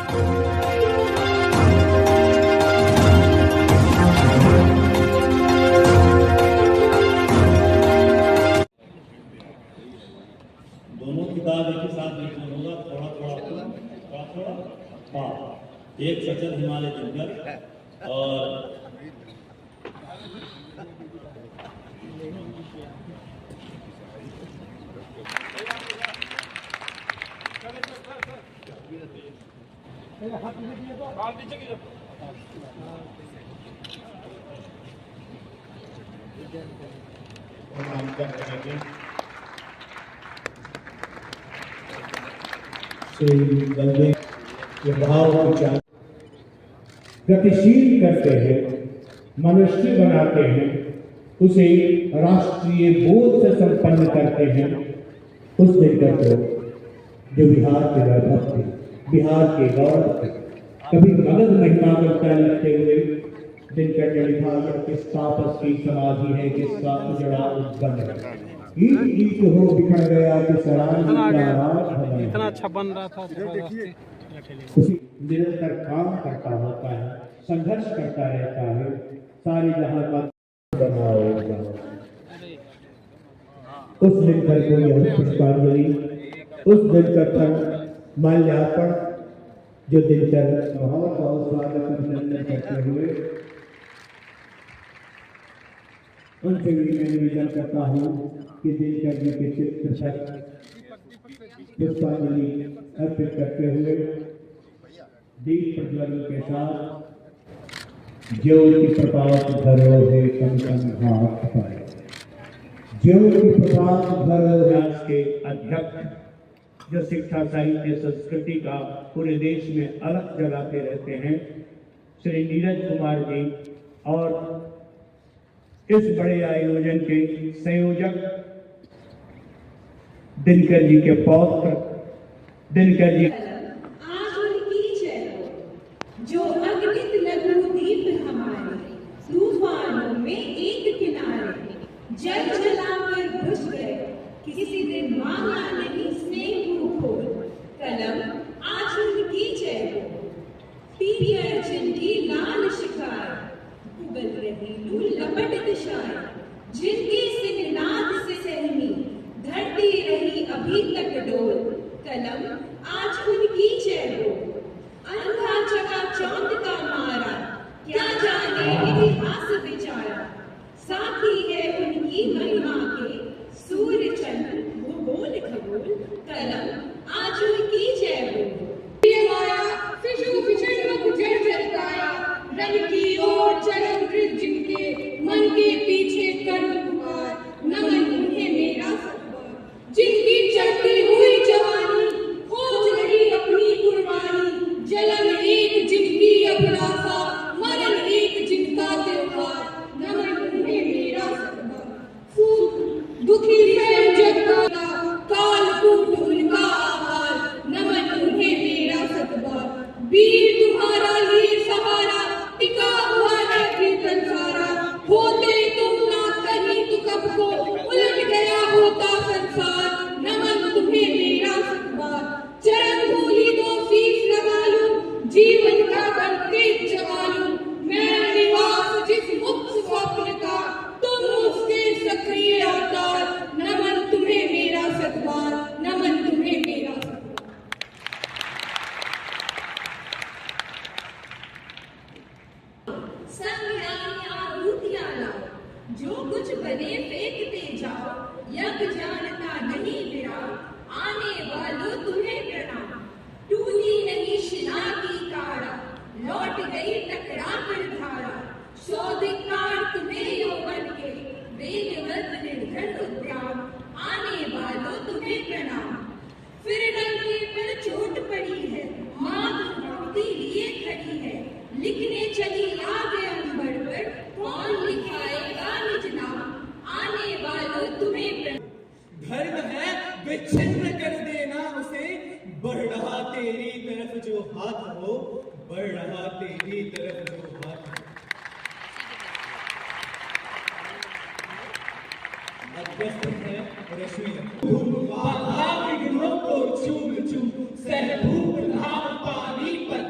दोनों किताब एक ही साथ लिखना होगा, थोड़ा थोड़ा। हाँ, एक सचल हिमालय जंगल और गतिशील करते हैं, मनुष्य बनाते हैं, उसे राष्ट्रीय बोध से संपन्न करते हैं। उस दिनकर को जो बिहार के वैभव थे, बिहार के गौरव थे, कभी मगध महिमा करता लगते हुए दिनकर ने लिखा किसका आपसी समाधि है, किसका उजड़ा उद्गम है, ईट ईट हो बिखर गया कि सराय इतना अच्छा बन रहा था। उसी निरंतर काम करता होता है, संघर्ष करता रहता है, सारी जहां का बनाओगा। उस दिनकर को यह पुष्पांजलि, उस दिनकर पर माल्यार्पण जो दिनकर बहुत बहुत स्वागत अभिनंदन करते हुए उनसे भी मैं निवेदन करता हूँ कि दिनकर जी के चित्र पर पुष्पांजलि अर्पित करते हुए दीप प्रज्वलन के साथ ज्योति प्रकाश धरोहर कम कम हाथ पाए। ज्योति प्रकाश धरोहर के अध्यक्ष जो शिक्षा साहित्य संस्कृति का पूरे देश में अलग जगाते रहते हैं, श्री नीरज कुमार जी, और इस बड़े आयोजन के संयोजक दिनकर जी के पौत्र दिनकर जी। जो अगणित लघु दीप हमारे तूफानों में एक किनारे, जल जलाकर बुझ गए किसी दिन मांगा नहीं स्नेह खोल, कलम आज उनकी जय हो। पीली अर्जुन की लाल शिकार, उबल रही लू लपट दिशाएं, जिनके सिंहनाद से सहमी धरती रही अभी तक डोल, कलम आज उनकी जय हो। अंधा चका चांद का मारा, क्या जाने इतिहास विचारा, साथी है उनकी महिमा के सूर्य चंद्र भूगोल खगोल, कलम आज उनकी जय हो। माया शिशु विषण जड़ जड़काया, रन की ओर चरण वृद्ध जिनके मन के पीछे करुण पुकार, नमन उन्हें मेरा सत्कार। जिनकी चढ़ती हुई जवानी खोज रही अपनी कुर्बानी, जलन एक जिनकी अभिलाषा, मरण एक जिनका त्योहार, नमन उन्हें मेरा सत्कार। दुखी स्वयं जग का काल कूट उनका आहार, नमन उन्हें मेरा सत्कार। वीर तुम्हारा लिए सहारा, टिका हुआ है कीर्तन सारा, होते तुम ना कहीं तो कब को उलट गया होता संसार, नमन तुम्हें मेरा सत्कार। चरण धूलि दो शीश लगा लूं, जीवन का बनते जगा लूं, मैं निवास जिस मुक्त स्वप्न का, तुम उसके सक्रिय अवतार, नमन तुम्हें मेरा सत्कार, नमन तुम्हें मेरा सत्कार। जो कुछ बने फेंकते जाओ, यज्ञ जानता नहीं विराम, आने वालों तुम्हें प्रणाम। टूटी नहीं शिला की काड़ा, लौट गई टकरा कर धारा, शोधिकार तुम्हें यौवन के वेगवत निर्धन उद्याम, आने वालों तुम्हें प्रणाम। फिर डंके पर चोट पड़ी है, मांग भक्ति लिए खड़ी है, लिखने चली आगे अंबर पर, कौन लिखाएगा निज नाम, आने वालों तुम्हें प्रणाम। धर्म है विच्छिन्न कर देना उसे, बढ़ रहा तेरी तरफ जो हाथ हो, बढ़ रहा तेरी तरफ जो हाथ हो। अभ्यस्त है रश्मि विघ्नों को चूम चूम, सह धूप धाम पानी पर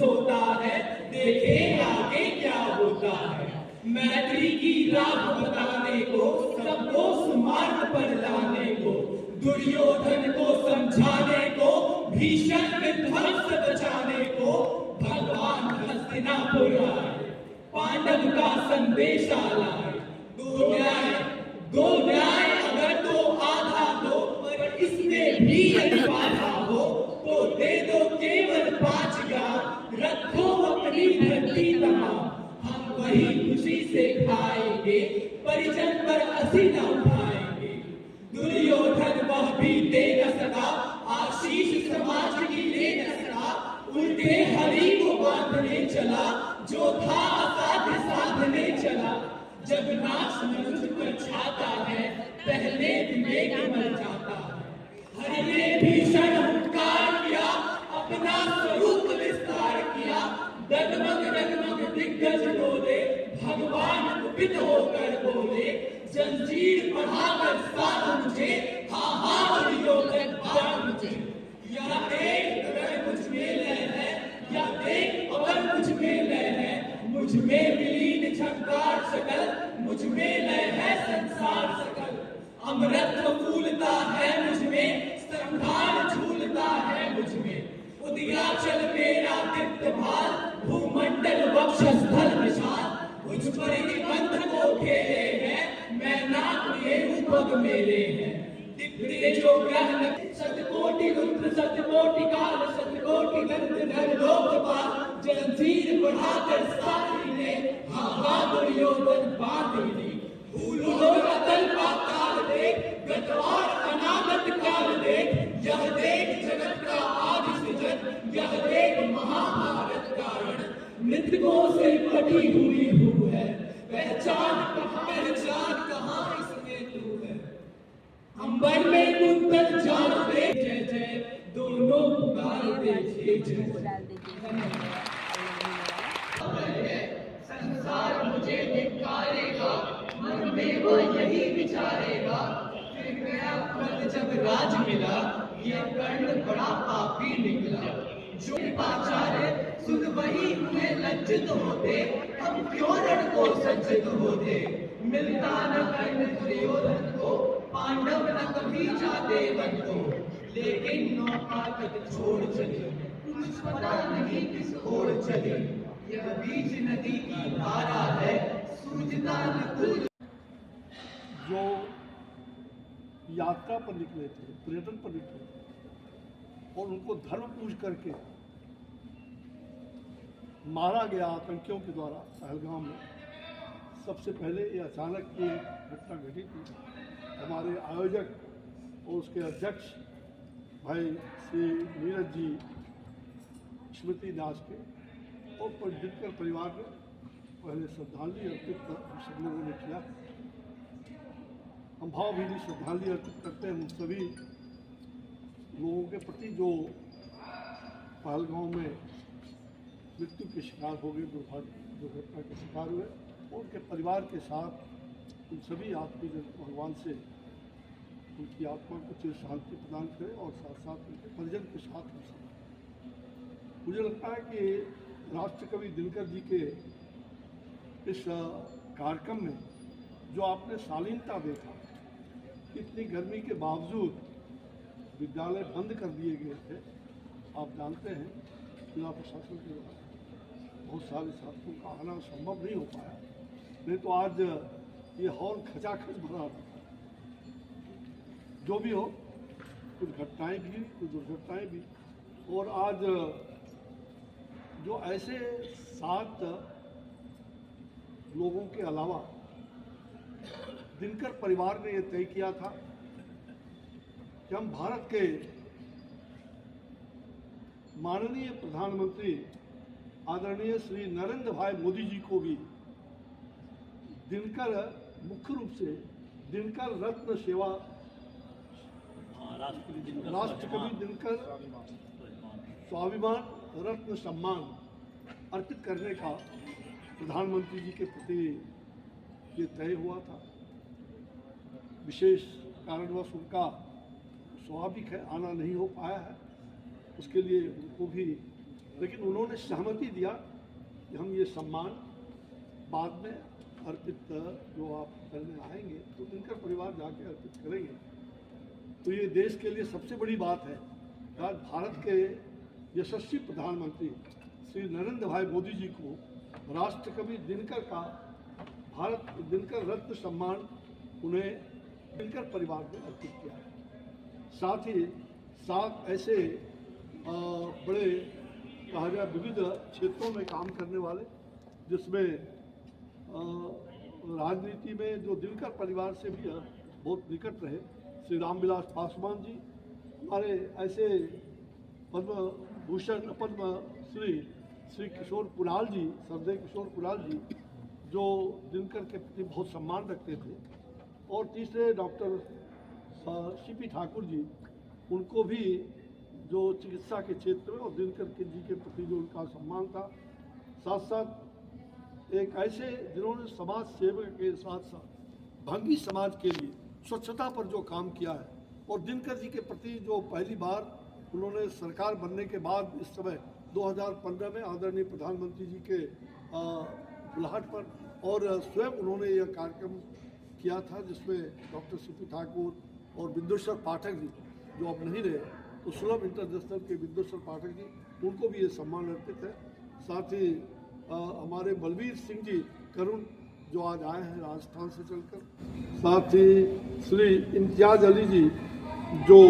सोता है, देखे आगे क्या होता है। मैत्री की राह बताने को, सबको सुमार्ग पर लाने को, दुर्योधन को समझाने को, भीषण विध्वंस बचाने को भगवान हस्तिनापुर आए, पांडव का संदेशा लाए। दो न्याय अगर तो आधा दो, पर इसमें भी यदि बाधा हो तो दे दो केवल 5 गांव, रखो अपनी धरती तमाम। हम वही खुशी से खाएंगे, परिजन पर असी न उठाएंगे। दुर्योधन वह भी दे न सका, आशीष समाज की ले न सका। उल्टे हरि को बांधने चला, जो था असाध्य साधने चला। जब नाश मनुष्य पर छाता है, पहले विवेक मर जाता है। हरि ने भीषण हुंकार किया, अपना स्वरूप विस्तार किया। डगमग दिग्गज डोले, भगवान कुपित होकर बोले, जंजीर बढ़ाकर साध मुझे, हाँ दुर्योधन बांध मुझे। या देख अगर मुझ में लय है, या देख अगर मुझ में लय है, मुझ में विलीन झंकार सकल, मुझ में लय है संसार सकल। अमृत फूलता है मुझ में, संहार झूलता है मुझ में। उदयाचल मेरा दीप्त भाल, भूमंडल वक्षस्थल विशाल। मुझ पर निबंध को घेरे हैं, मैं नाक में पग मेरे हैं। दिखते जो ग्रह शतकोटि रुद्र शतकोटि काल, शतकोटि धर लोकपाल। जंजीर बढ़ाकर सारी ने, हाँ दुर्योधन बांध ली। भूलो अतल पाताल देख, गत और अनागत काल देख। यह देख जगत का आदि सृजन, यह देख महाभारत कारण। मृतकों से कटी हुई हूँ है, पहचान कहाँ इसमें तू है। अंबर में कुंतल जान दे, जय जय दोनों पुकार दे, जय जय। संसार मुझे धिक्कारेगा, मन में वो यही विचारेगा। फिर गया फल जब राज मिला, यह कर्ण बड़ा पापी निकला। जो पाचार्य सुन वही हुए लज्जित होते, हम क्यों रण को सज्जित होते। मिलता न कर्ण दुर्योधन को, पांडव न कभी जाते वन को। लेकिन नौका तक छोड़ चले, कुछ पता नहीं किस ओर चले। यह बीच नदी की धारा है, सूझता न। जो यात्रा पर निकले थे, पर्यटन पर निकले थे, और उनको धर्म पूज करके मारा गया आतंकियों के द्वारा पहलगाम में। सबसे पहले ये अचानक ये घटना घटी थी। हमारे आयोजक और उसके अध्यक्ष भाई श्री नीरज जी स्मृति दास के और दिनकर परिवार ने पहले श्रद्धांजलि अर्पित हम सब लोगों ने किया। हम भावभीनी श्रद्धांजलि अर्पित करते हैं उन सभी लोगों के प्रति जो पहलगांव में मृत्यु के शिकार हो गए, दुर्घटना के शिकार हुए, और उनके परिवार के साथ उन सभी आत्मीय भगवान से उनकी आत्मा को चिर शांति प्रदान करे, और साथ साथ उनके परिजन के साथ हम सब। मुझे लगता है कि राष्ट्रकवि दिनकर जी के इस कार्यक्रम में जो आपने शालीनता देखा, इतनी गर्मी के बावजूद विद्यालय बंद कर दिए गए थे। आप जानते हैं जिला प्रशासन के द्वारा बहुत सारे छात्रों का आना संभव नहीं हो पाया, नहीं तो आज ये हॉल खचाखच भरा था। जो भी हो, कुछ घटनाएं भी, कुछ दुर्घटनाएं भी, और आज जो ऐसे 7 लोगों के अलावा दिनकर परिवार ने यह तय किया था कि हम भारत के माननीय प्रधानमंत्री आदरणीय श्री नरेंद्र भाई मोदी जी को भी दिनकर, मुख्य रूप से दिनकर रत्न सेवा, राष्ट्रकवि दिनकर स्वाभिमान रत्न सम्मान अर्पित करने का प्रधानमंत्री जी के प्रति ये तय हुआ था। विशेष कारणवश उनका स्वाभाविक है आना नहीं हो पाया है, उसके लिए उनको भी लेकिन उन्होंने सहमति दिया कि हम ये सम्मान बाद में अर्पित, जो आप करने आएंगे तो दिनकर परिवार जाके अर्पित करेंगे। तो ये देश के लिए सबसे बड़ी बात है। आज भारत के यशस्वी प्रधानमंत्री श्री नरेंद्र भाई मोदी जी को राष्ट्रकवि दिनकर का भारत दिनकर रत्न सम्मान उन्हें दिनकर परिवार ने अर्पित किया है। साथ ही साथ ऐसे बड़े कहा जाए विविध क्षेत्रों में काम करने वाले, जिसमें राजनीति में जो दिनकर परिवार से भी बहुत निकट रहे, श्री रामविलास पासवान जी, हमारे ऐसे पद्म भूषण पद्म श्री किशोर कुणाल जी, सरदेव किशोर कुणाल जी, जो दिनकर के प्रति बहुत सम्मान रखते थे। और तीसरे डॉक्टर सीपी ठाकुर जी, उनको भी जो चिकित्सा के क्षेत्र में और दिनकर के जी के प्रति जो उनका सम्मान था, साथ साथ एक ऐसे जिन्होंने समाज सेवा के साथ साथ भंगी समाज के लिए स्वच्छता पर जो काम किया है, और दिनकर जी के प्रति जो पहली बार उन्होंने सरकार बनने के बाद इस समय 2015 में आदरणीय प्रधानमंत्री जी के बुलाहट पर और स्वयं उन्होंने यह कार्यक्रम किया था, जिसमें डॉक्टर सीपी ठाकुर और बिंदेश्वर पाठक जी, जो अब नहीं रहे, तो सुलभ इंटरनेशनल के बिंदेश्वर पाठक जी, उनको भी ये सम्मान अर्पित है। साथ ही हमारे बलबीर सिंह जी करुण, जो आज आए हैं राजस्थान से चलकर, साथ ही श्री इम्तियाज अली जी, जो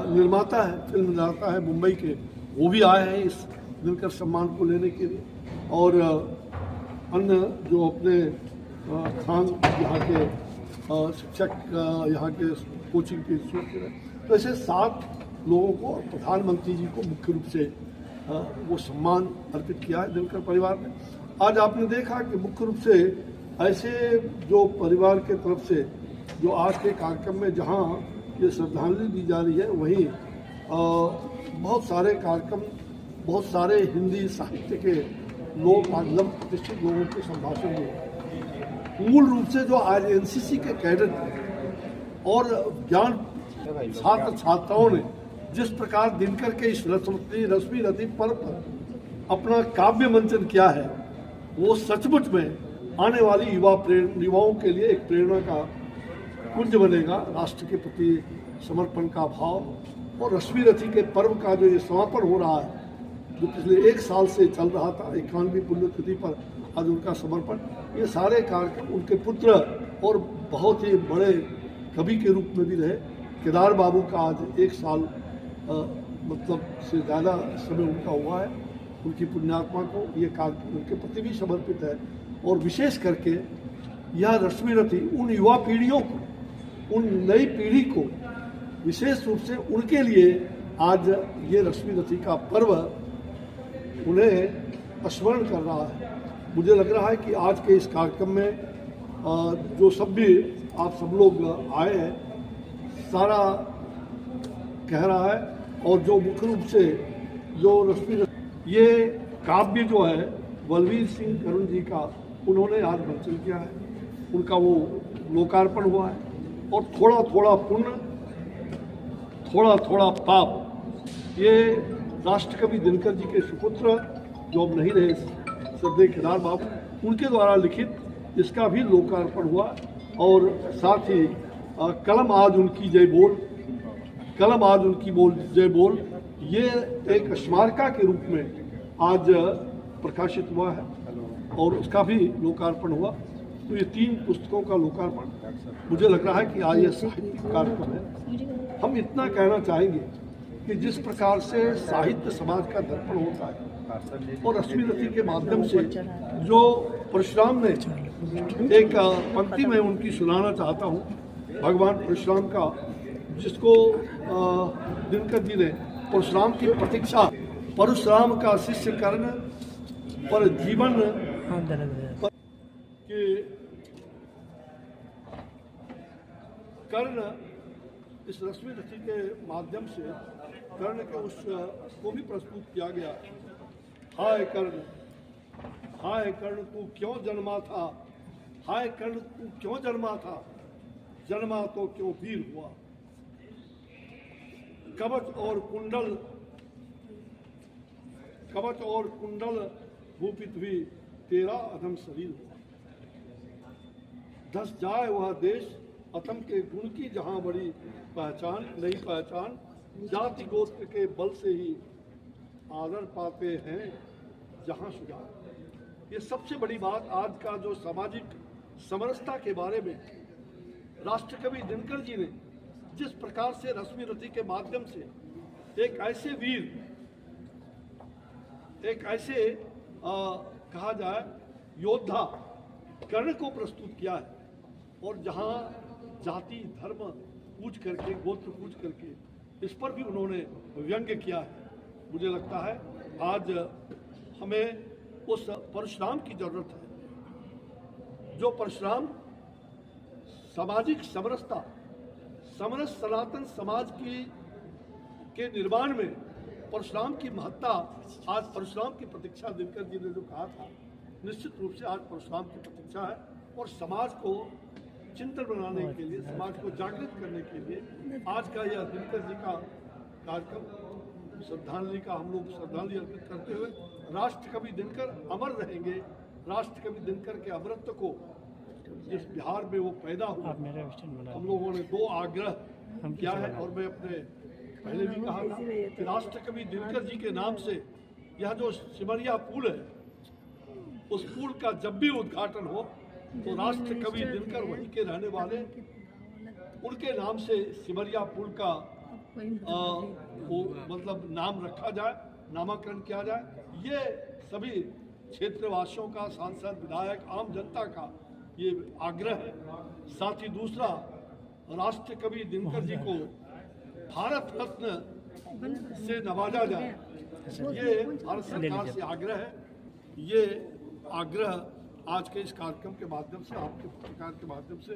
निर्माता है, फिल्म निर्माता है मुंबई के, वो भी आए हैं इस दिनकर सम्मान को लेने के लिए। और अन्य जो अपने खान यहाँ के शिक्षक, यहाँ के कोचिंग के इंस्टीट्यूट के, तो ऐसे 7 लोगों को और प्रधानमंत्री जी को मुख्य रूप से वो सम्मान अर्पित किया है दिनकर परिवार ने। आज आपने देखा कि मुख्य रूप से ऐसे जो परिवार के तरफ से जो आज के कार्यक्रम में जहाँ ये श्रद्धांजलि दी जा रही है, वहीं बहुत सारे कार्यक्रम, बहुत सारे हिंदी साहित्य के लोग, लम प्रतिष्ठित लोगों के संभाषण हुए। मूल रूप से जो आज एनसीसी के कैडेट और ज्ञान छात्र छात्राओं ने जिस प्रकार दिनकर के इस रश्मि रति पर्व पर अपना काव्य मंचन किया है, वो सचमुच में आने वाली युवाओं के लिए एक प्रेरणा का पुंज बनेगा। राष्ट्र के प्रति समर्पण का भाव और रश्मि रति के पर्व का जो ये समापन हो रहा है, जो पिछले 1 साल से चल रहा था, 91वीं पुण्यतिथि पर आज उनका समर्पण, ये सारे कार्यक्रम उनके पुत्र और बहुत ही बड़े कवि के रूप में भी रहे केदार बाबू का आज 1 साल मतलब से ज़्यादा समय उनका हुआ है। उनकी पुण्यात्मा को ये कार्यक्रम उनके प्रति भी समर्पित है। और विशेष करके यह रश्मि रति उन युवा पीढ़ियों को, उन नई पीढ़ी को विशेष रूप से उनके लिए आज ये रश्मि रति का पर्व उन्हें स्मरण कर रहा है। मुझे लग रहा है कि आज के इस कार्यक्रम में जो सब भी आप सब लोग आए हैं, सारा कह रहा है। और जो मुख्य रूप से जो रश्मि ये काव्य जो है बलबीर सिंह करुण जी का, उन्होंने आज मंचन किया है, उनका वो लोकार्पण हुआ है। और थोड़ा थोड़ा पुण्य, थोड़ा थोड़ा पाप, ये राष्ट्रकवि दिनकर जी के सुपुत्र जो अब नहीं रहे, सरदेव केदार बाबू, उनके द्वारा लिखित इसका भी लोकार्पण हुआ। और साथ ही कलम आज उनकी जय बोल, कलम आज उनकी जय बोल, ये एक स्मारका के रूप में आज प्रकाशित हुआ है और उसका भी लोकार्पण हुआ। तो ये 3 पुस्तकों का लोकार्पण मुझे लग रहा है कि आज ये साहित्यिक कार्यक्रम है। हम इतना कहना चाहेंगे कि जिस प्रकार से साहित्य समाज का दर्पण होता है और रश्मि रति के माध्यम से जो परशुराम ने, एक पंक्ति में उनकी सुनाना चाहता हूँ, भगवान परशुराम का, जिसको दिनकर जी ने परशुराम की प्रतीक्षा, परशुराम का शिष्य कर्ण पर जीवन के कर्ण, इस रश्मि रति के माध्यम से कर्ण के उस को भी प्रस्तुत किया गया। हाय कर्ण, हाय कर्ण तू क्यों जन्मा था, हाय कर्ण तू क्यों जन्मा था, जन्मा तो क्यों वीर हुआ। कवच और कुंडल कवच और कुंडल भूपित भी तेरा अधम शरीर हो। धस जाए वह देश अतम के गुण की जहां बड़ी पहचान नहीं पहचान, जाति गोत्र के बल से ही आदर पाते हैं जहां सुजान। ये सबसे बड़ी बात आज का जो सामाजिक समरसता के बारे में राष्ट्रकवि दिनकर जी ने जिस प्रकार से रश्मि रति के माध्यम से एक ऐसे वीर, एक ऐसे कहा जाए योद्धा कर्ण को प्रस्तुत किया है, और जहां जाति धर्म पूछ करके, गोत्र पूछ करके, इस पर भी उन्होंने व्यंग्य किया है। मुझे लगता है आज हमें उस परशुराम की जरूरत है, जो परशुराम सामाजिक समरसता, समरस सनातन समाज के निर्माण में परशुराम की महत्ता, आज परशुराम की प्रतीक्षा दिनकर जी ने जो कहा था, निश्चित रूप से आज परशुराम की प्रतीक्षा है। और समाज को चिंतन बनाने के लिए, समाज को जागृत करने के लिए आज का यह दिनकर जी का कार्यक्रम, श्रद्धांजलि का हम लोग श्रद्धांजलि अर्पित करते हुए राष्ट्रकवि दिनकर अमर रहेंगे। राष्ट्रकवि दिनकर के अमरत्व को, जिस बिहार में वो पैदा हुआ, हम लोगों ने 2 आग्रह किया है, और मैं अपने पहले भी कहा था कि राष्ट्रकवि दिनकर जी के नाम से यह जो सिमरिया पुल है, उस पुल का जब भी उद्घाटन हो तो राष्ट्रकवि दिनकर वहीं के रहने वाले, उनके नाम से सिमरिया पुल का वो मतलब नाम रखा जाए, नामाकरण किया जाए। ये सभी क्षेत्रवासियों का, सांसद, विधायक, आम जनता का ये आग्रह है। साथ ही दूसरा, राष्ट्रकवि दिनकर जी को भारत रत्न से नवाजा जाए, ये भारत सरकार से आग्रह है। ये आग्रह आज के इस कार्यक्रम के माध्यम से, आपके पत्रकार के माध्यम से